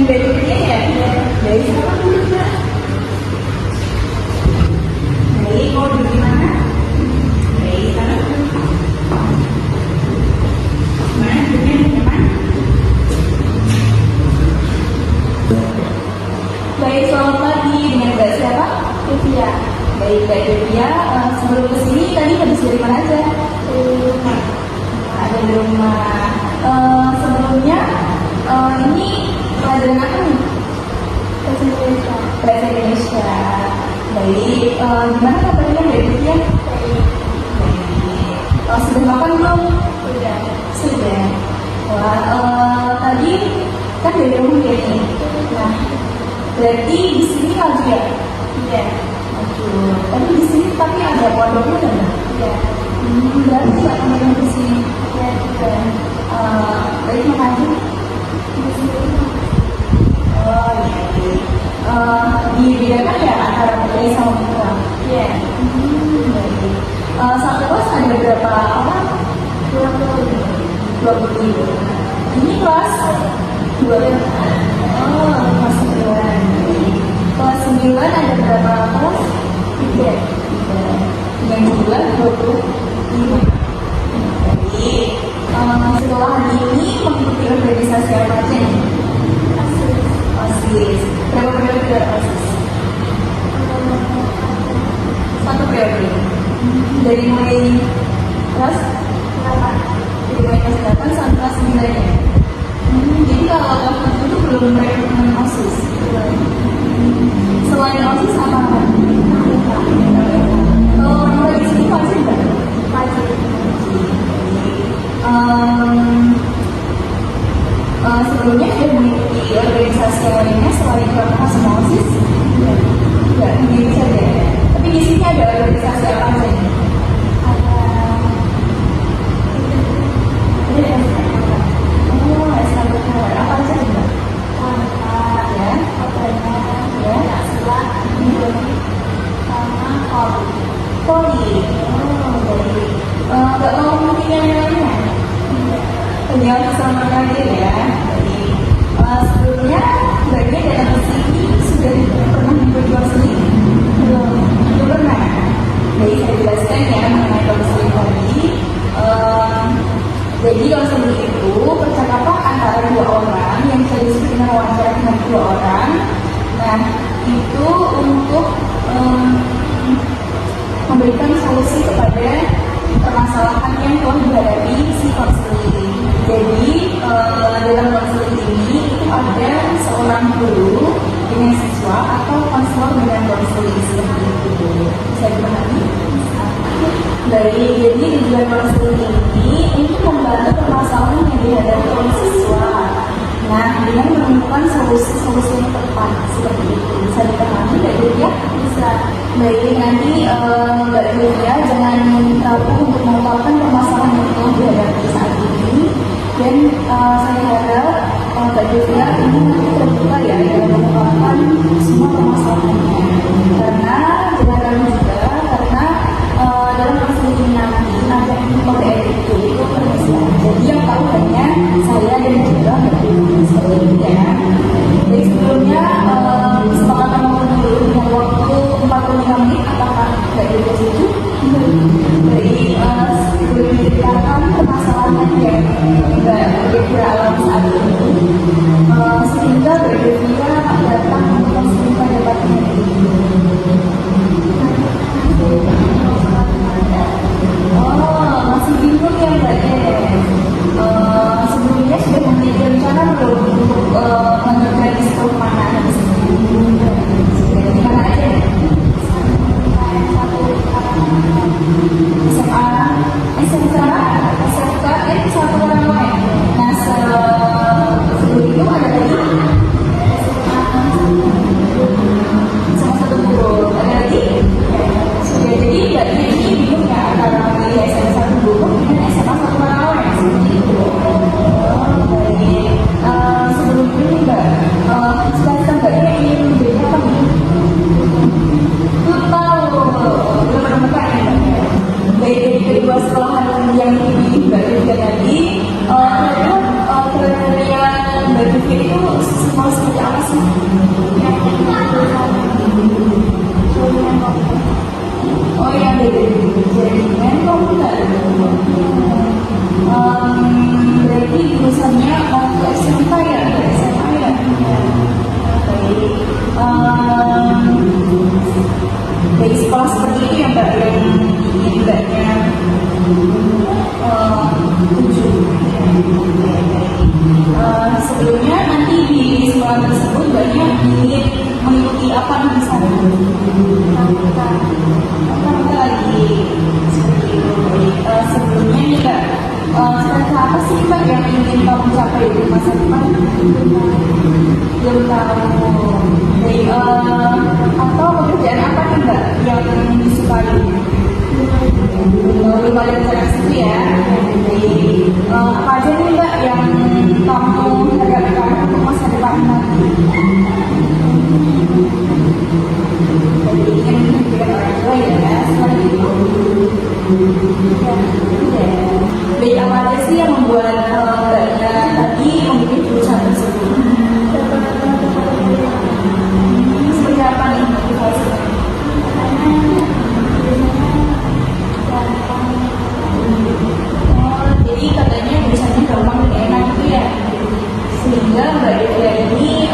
Bedanya ya, dari siapa dulu Mbak? Baik, mau duduk di mana? Baik, sana. Mana duduknya nyaman? Baik, selamat pagi. Dengan Mbak siapa? Devia. Baik, Mbak Devia. Sebelum kesini tadi habis dari mana aja? Dari rumah. Ada di rumah. Sebelumnya ini pelajaran apa nih? Bahasa Indonesia. Bahasa Indonesia. Baik, gimana kabarnya Mbak Devia? Baik. Baik. Sudah makan belum? Sudah. Sudah. Wah, tadi kan dari rumah ya nih. Nah, berarti di sini lagi ya? Iya. Oke. Tapi di sini tapi ada pondoknya enggak? Iya. Berarti nggak teman-teman di sini? Iya. Baik, makasih. Oh iya. Dibedakan ya antara putri sama putra? Iya. Baik. Satu kelas ada berapa orang? 20. Ini kelas 2. Oh, kelas 9. Kelas 9 ada berapa kelas? 3. Dengan jumlah 25. Jadi sekolah ini mengikuti organisasi apa aja nih? OSIS. Berapa periode OSIS? 1 periode. Dari mulai kelas 8. Dari mulai kelas 8 sampai kelas 9 ya? Jadi kalau kelas 7 itu belum merekrutmen OSIS. Selain OSIS apa? Kalau orang di sini wajib nggak? Wajib. Sebelumnya sudah mengikuti organisasi yang lainnya selain Pramuka sama OSIS? Enggak, ini saja. Tapi di sini ada organisasi apa aja nih? Ada SKBK. Apa aja nih? Ya, sama Poli. Baik. Nggak mau mungkin yang lainnya? Tinggal sama aja ya. Jadi sebelumnya bagian datang ke sini sudah pernah berjuang sendiri? Belum pernah. Jadi saya jelaskan ya mengenai konseling tadi. Jadi konseling itu percakapan antara 2 orang yang bisa disebut dengan wawancara dengan 2 orang. Nah, itu untuk memberikan solusi kepada permasalahan yang telah dihadapi si konseling. Jadi dalam konseling ini itu ada seorang guru dengan siswa atau konselor dengan konseling seperti itu. Bisa dipahami? Baik, jadi tujuan konseling ini untuk membantu permasalahan yang dihadapi oleh siswa. Nah, dengan menemukan solusi-solusi yang tepat seperti itu. Bisa dipahami Mbak Devia? Bisa. Baik, nanti Mbak Devia jangan ragu untuk mengungkapkan permasalahan yang telah dihadapi saat ini. Dan saya harap Mbak Devia ini nanti terbuka ya dalam mengungkapkan semua permasalahannya. Karena jangan ragu juga karena dalam konseling ini nanti ada kode etik itu permisaan. Jadi yang tahu hanya saya dan juga Mbak Devia ya. Jadi sebelumnya kesepakatan dulu dengan waktu 45 menit. Apakah Mbak Devia setuju? Jadi sebelum diceritakan permasalahan yang Mbak Devia alami saat ini, sehingga Mbak Devia datang untuk konseling pada pagi ini. Oh, masih bingung ya Mbak Des. Sebelumnya sudah memiliki rencana belum untuk melanjutkan di sekolah mana di sini? Sudah di mana aja? SMA, SMK, satu orang lain. Nah, sebelum itu ada lagi SMA tersebut mbaknya ingin mengikuti apa nih di sana? Kita lagi seperti itu. Sebelumnya nih Kak, sebenarnya apa sih Mbak yang ingin kamu capai di masa depan? Belum tahu. Jadi, atau pekerjaan apa nih Mbak yang disukai? Belum ada rencana ke situ ya. Jadi, apa aja nih Mbak yang kamu harapkan untuk masa depan nanti? Jadi ingin menjadi orang tua ya, seperti itu. Baik, apa aja sih yang membuat mbaknya tadi memilih jurusan tersebut? Seperti apa nih motivasinya? Jadi katanya jurusannya gampang dan enak gitu ya, sehingga mbak Devia ini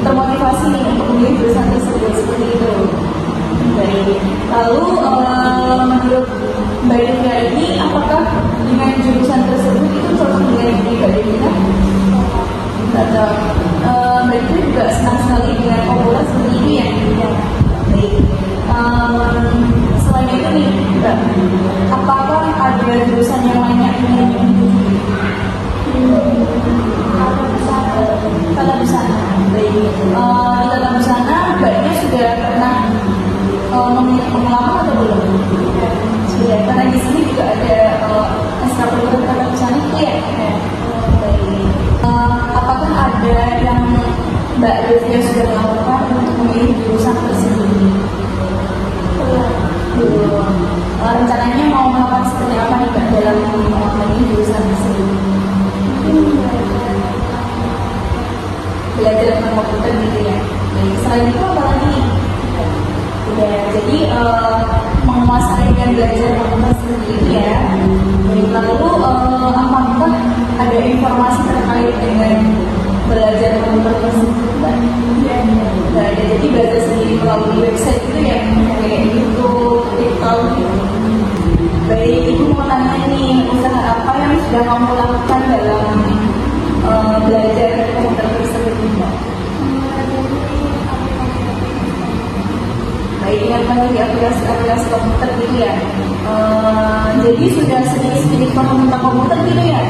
termotivasi nih untuk memilih jurusan tersebut seperti itu. Baik, lalu menurut mbak Devia ini apakah dengan jurusan tersebut itu cocok dengan diri mbak Devia? Atau mbak Devia juga senang sekali dengan komunitas seperti ini ya? Baik. Selain itu nih, Mbak, apakah ada jurusan yang lainnya yang ingin dituju? Tata busana. Baik. Di tata busana, Mbaknya sudah pernah memiliki pengalaman atau belum? Sudah. Karena di sini juga ada ekstrakurikuler tata busana itu ya. Baik. Apakah ada yang Mbak Devia sudah melakukan untuk memilih jurusan tersebut? Rencananya mau melakukan seperti apa nih Mbak dalam memilih jurusan tersebut? Belajar tentang komputer gitu ya. Selain itu apa lagi? Udah, jadi menguasai dan belajar komputer seperti itu ya. Lalu apakah ada informasi terkait dengan belajar komputer tersebut? Nggak ada, jadi belajar sendiri melalui website gitu ya, kayak YouTube, TikTok gitu. Baik, Ibu mau tanya nih, usaha apa yang sudah kamu lakukan dalam belajar komputer tersebut? Baik, ingatkan lagi aplikasi komputer gitu ya. Jadi sudah sedikit-sedikit paham tentang komputer gitu ya.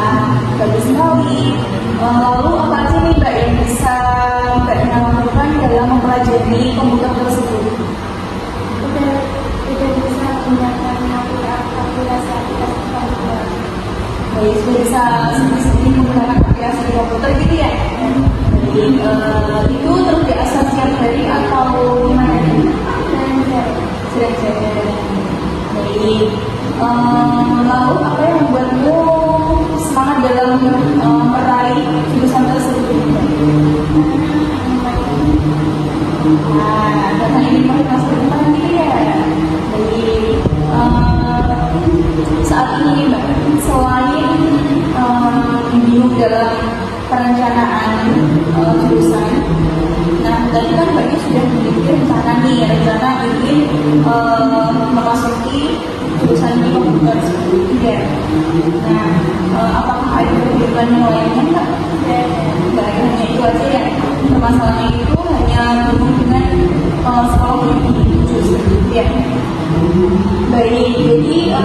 Nah, bagus sekali. Lalu apa aja nih Mbak yang bisa Mbak lakukan dalam mempelajari komputer tersebut? Udah bisa menggunakan aplikasi komputer. Baik, sudah bisa sedikit-sedikit menggunakan aplikasi komputer gitu ya? Jadi itu terus diasah setiap hari atau gimana nih? Sering-sering. Baik. Lalu apa yang membuatmu semangat dalam meraih jurusan tersebut? Nah, karena ini masa depan gitu ya. Jadi saat ini Mbak, selain bingung dalam perencanaan jurusan, nah tadi kan Mbaknya sudah memiliki rencana ingin memasuki jurusan di komputer seperti itu ya. Nah, apakah ada perbedaan yang lainnya Mbak? Nggak hanya itu aja ya. Permasalahannya itu hanya bingung dengan sekolah yang dituju seperti itu ya. Baik, jadi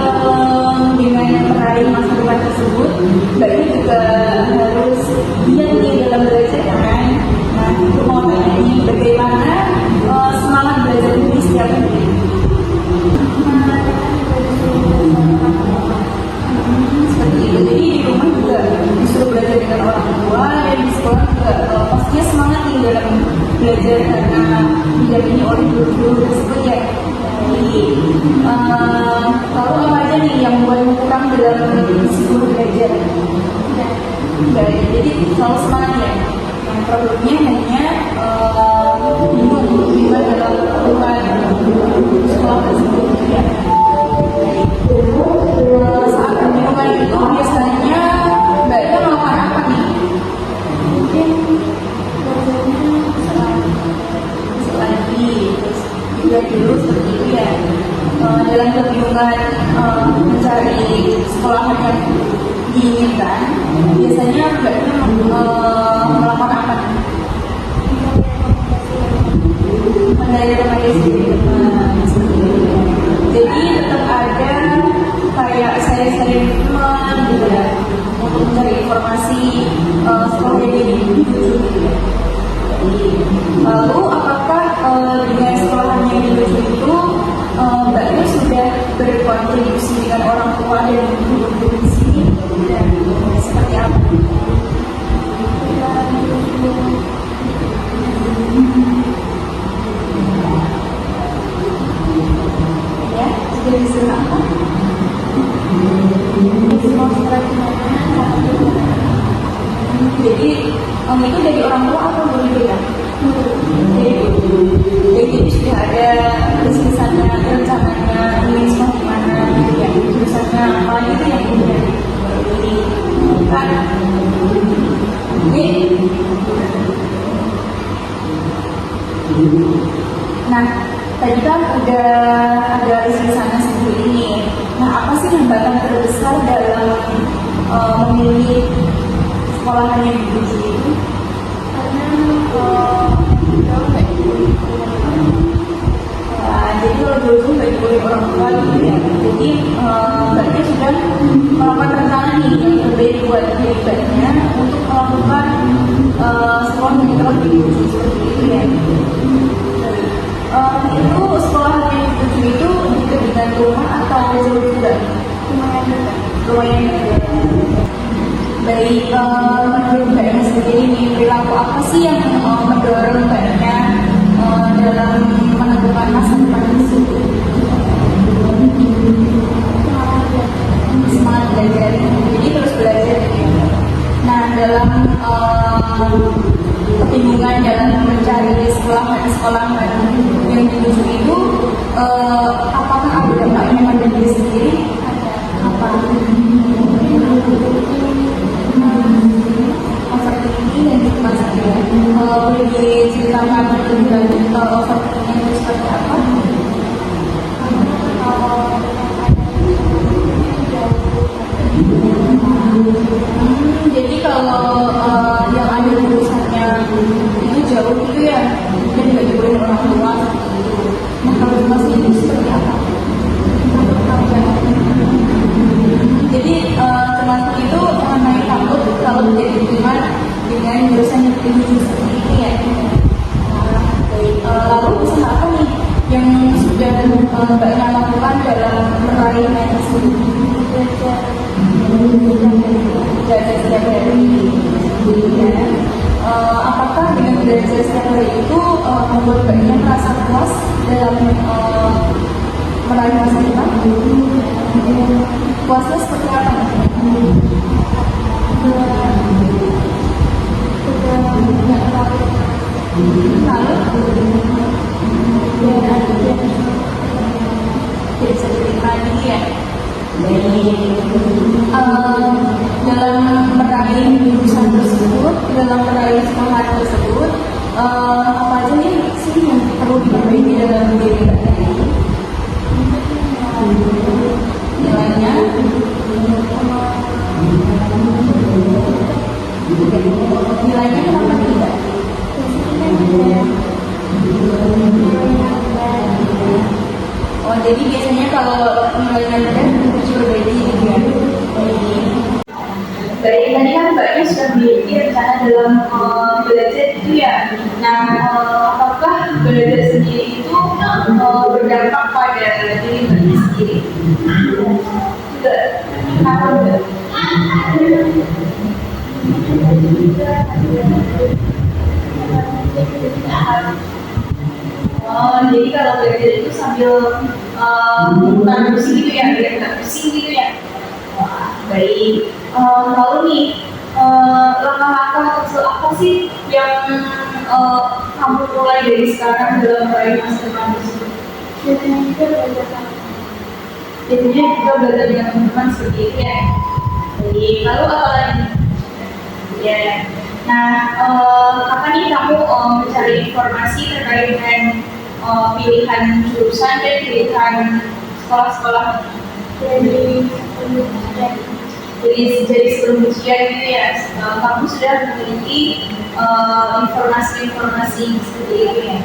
dengan meraih masa depan tersebut, Mbaknya juga harus giat nih dalam belajar kan. Nah, itu mau tanya nih, bagaimana semangat belajar ini setiap hari? Seperti itu, jadi di rumah juga disuruh belajar dengan orang tua, dan di sekolah juga pastinya semangat nih dalam belajar karena didampingi oleh guru-guru tersebut ya. Jadi lalu apa aja nih yang membuatmu kurang dalam mengisi guru belajar? Baik, jadi selalu semangat ya. Yang problemnya hanya bingung gimana dalam melakukan sekolah tersebut ya. Saat kebingungan itu biasanya Mbaknya melakukan apa nih? Mungkin lagi terus juga dulu seperti itu ya. Dalam kebingungan mencari sekolah yang diinginkan, biasanya Mbaknya itu dari orang tua atau dari kita? Dari guru. Jadi sudah ada tulisannya, rencananya, ini semua gimana gitu ya, tulisannya apa gitu ya, ini kan ini. Nah, tadi kan udah ada tulisannya sendiri ini. Nah, apa sih hambatan terbesar dalam memilih sekolahan yang dituju itu? Jadi kalau dulu nggak diboleh orang tua gitu ya. Jadi berarti sudah melakukan rencana nih yang terbaik buat pribadinya untuk melakukan sekolah yang terbaik dituju seperti itu ya. Itu sekolah yang dituju itu dekat dengan rumah atau jauh juga? Lumayan dekat. Baik, menurut Mbak Ina sendiri nih, perilaku apa sih yang mendorong Mbak Ina dalam menentukan masa depan itu? Semangat belajar, jadi terus belajar gitu ya. Nah, dalam kebingungan dalam mencari sekolah yang dituju itu, apakah ada dampaknya pada diri sendiri? Apa? Overthinking dan juga boleh diceritakan lebih lanjut kalau overthinking itu seperti apa? Jadi kalau yang ada jurusannya itu jauh gitu ya, dan nggak dibolehin orang tua seperti itu. Nah, kalau Mas itu seperti apa? Jadi termasuk itu mengenai takut kalau tidak diterima dengan jurusan yang dituju seperti ini ya. Lalu usaha apa nih yang sudah Mbak Ina lakukan dalam meraih tersebut? Belajar setiap hari. Apakah dengan belajar setiap hari itu membuat Mbak Ina merasa puas dalam meraih masa depan? Puasnya seperti apa? Jadi cerita lagi ya. Dalam meraih jurusan tersebut, dalam meraih sekolah tersebut, apa aja nih sih yang perlu diperbaiki dalam diri Mbak Ina? Nilainya, nilainya kenapa tidak? Oh, jadi biasanya kalau nilainya rendah itu diperbaiki gitu ya. Baik, tadi kan Mbak Ina sudah memiliki rencana dalam belajar itu ya. Nah, apakah belajar sendiri itu berdampak pada diri Mbak Ina sendiri? Tidak, kenapa enggak? Oh, jadi kalau belajar itu sambil bukan pusing gitu ya, biar nggak pusing gitu ya. Wah, baik. Lalu nih, langkah-langkah kecil apa sih yang kamu mulai dari sekarang dalam meraih masa depan tersebut? Biasanya juga belajar Biasanya juga belajar dengan teman-teman seperti itu ya. Jadi, lalu apa lagi? Ya. Nah, kapan nih kamu mencari informasi terkait dengan pilihan jurusan dan pilihan sekolah-sekolah dari sebelum ujian gitu ya? Kamu sudah memiliki informasi-informasi seperti itu ya.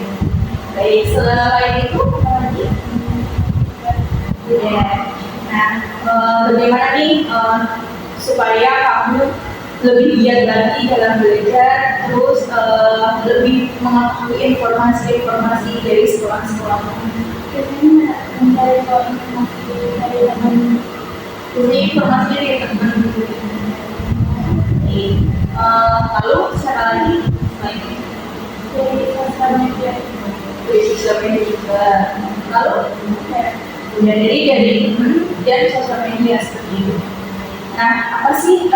Baik, selain itu apa lagi? Ya. Nah, bagaimana nih supaya kamu lebih giat lagi dalam belajar, terus lebih mengetahui informasi-informasi dari sekolah-sekolah? biasanya mencari informasi dari teman. Jadi informasi dari teman. Lalu siapa lagi selain Dari sosial media. dari sosial media juga? Lalu ya, jadi dari teman dan sosial media seperti itu. Nah, apa sih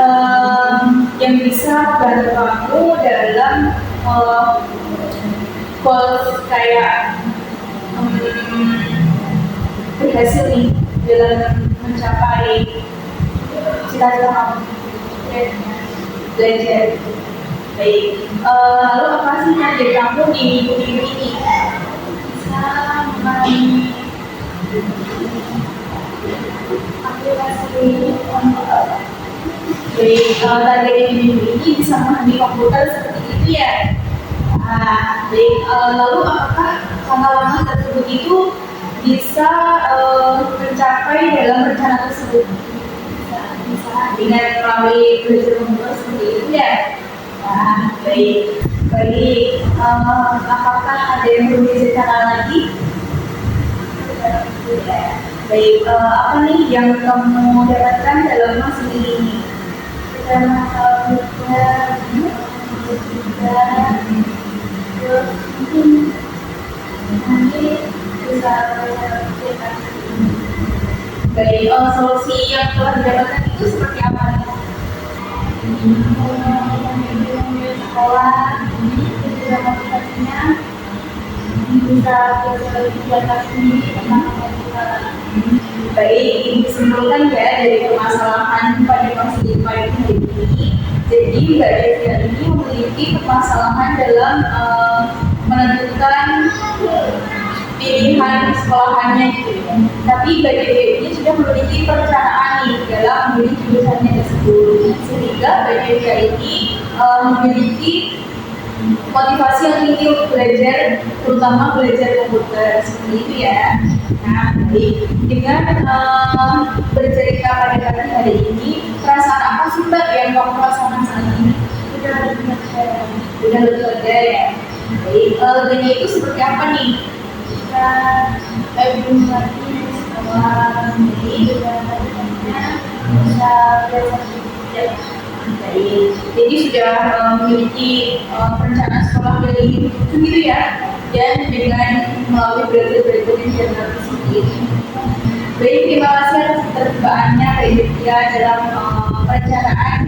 yang bisa bantu kamu dalam goals kayak berhasil nih dalam mencapai cita-cita kamu? Belajar. Baik. Lalu apa sih target kamu di minggu ini? Bisa mengalami aplikasi komputer. Baik, target di minggu ini bisa memahami komputer seperti itu ya. Nah, baik. Lalu apakah langkah-langkah tersebut itu bisa tercapai dalam rencana tersebut? Bisa dengan melalui belajar komputer seperti itu ya. Nah, baik. Baik, apakah ada yang perlu diceritakan lagi? Baik, apa nih yang kamu dapatkan dalam masa ini? Kita masalah juga, terus mungkin nanti bisa belajar Baik, solusi yang telah didapatkan itu seperti apa nih? sekolah, itu juga motivasinya bisa belajar sendiri tentang komputer. Baik, ini disimpulkan ya dari permasalahan pada konseling hari ini. Jadi Mbak Devia ini memiliki permasalahan dalam menentukan pilihan sekolahannya gitu ya. Tapi Mbak Devia ini sudah memiliki perencanaan nih dalam memilih jurusannya tersebut. Sehingga Mbak Devia ini memiliki motivasi yang tinggi untuk belajar, terutama belajar komputer seperti itu ya. Nah, dengan bercerita pada kali hari ini, perasaan apa sih Mbak yang kamu rasakan saat ini? Udah lebih lega. Udah lebih lega ya. Baik, leganya itu seperti apa nih? Kita lebih lagi di sekolah, juga bagaimana bisa belajar sendiri. Baik, jadi sudah memiliki perencanaan sekolah dari gitu ya, dan dengan melalui belajar yang dilakukan seperti ini. Baik, terima kasih atas keterbukaannya Mbak Devia dalam perencanaan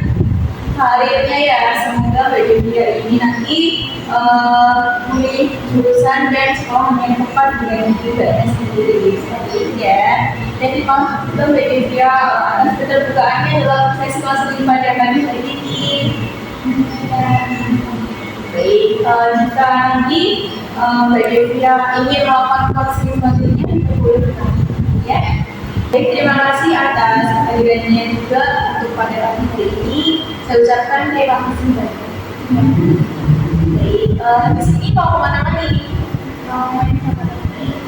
karirnya ya. Semoga Mbak Devia ini nanti memilih jurusan dan sekolah yang tepat dengan tujuannya sendiri seperti itu ya. Dan terima kasih juga Mbak Devia atas keterbukaannya dalam sesi konseling pada kami hari ini. Baik, jika nanti Mbak Devia ingin melakukan konseling selanjutnya, kita boleh bertanya ya. Baik, terima kasih atas kehadirannya juga untuk pada kami hari ini. Saya ucapkan terima kasih banyak. Baik, habis ini mau kemana nih? Mau main sama teman.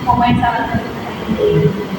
Mau main sama teman-teman.